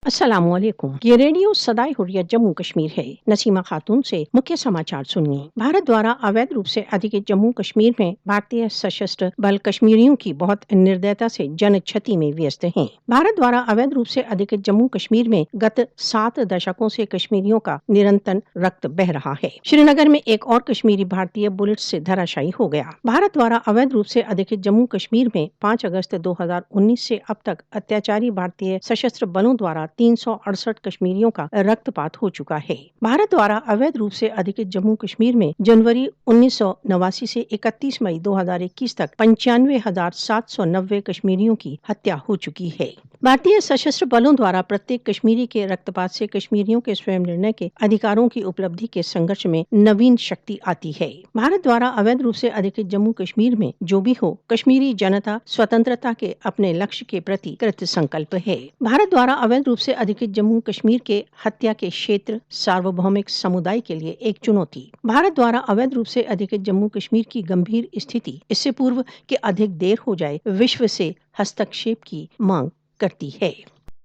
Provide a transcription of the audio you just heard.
السلام علیکم۔ یہ ریڈیو صدائے حریت جموں کشمیر ہے۔ نسیمہ خاتون سے مکھیہ سماچار سنیے۔ بھارت دوارا اویدھ روپ سے ادھکت جموں کشمیر میں بھارتیہ سشستر بل کشمیریوں کی بہت نردیتا سے جن چھتی میں ویست ہیں۔ بھارت دوارا اویدھ روپ سے ادھکت جموں کشمیر میں گت 7 دشکوں سے کشمیریوں کا نرنتر رکت بہ رہا ہے۔ شری نگر میں ایک اور کشمیری بھارتیہ بلٹ سے دھراشائی ہو گیا۔ بھارت دوارا اویدھ روپ سے ادھکت جموں کشمیر میں 5 اگست 2019 سے اب تک اتیاچاری بھارتیہ سشستر بلوں دوارا 368 کشمیریوں کا رکت پات ہو چکا ہے۔ بھارت دوارا اویدھ روپ سے ادھکت جموں کشمیر میں جنوری 1989 سے 31 مئی 2021 تک 95,790 کشمیریوں کی ہتیا ہو چکی ہے۔ بھارتیہ سشستر بلوں دوارا پرتیک کشمیری کے رکت پات سے کشمیریوں کے سویم نرنے کے ادھیکاروں کی اپلبدھی کے سنگرش میں نوین شکتی آتی ہے۔ بھارت دوارا اویدھ روپ سے ادھکت جموں کشمیر میں جو بھی ہو، کشمیری جنتا سوتنترتا کے اپنے لکش کے پرتی کرت سنکلپ ہے۔ بھارت دوارا اویدھ روپ سے ادھکت جموں کشمیر کے ہتیا کے شیتر ساروبھومک سمودائے کے لیے ایک چنوتی۔ بھارت دوارا اویدھ روپ سے ادھکت جموں کشمیر کی گمبھیر استھتی اس سے پورو کہ ادھک دیر ہو جائے وشو سے ہستکشیپ کی مانگ کرتی ہے۔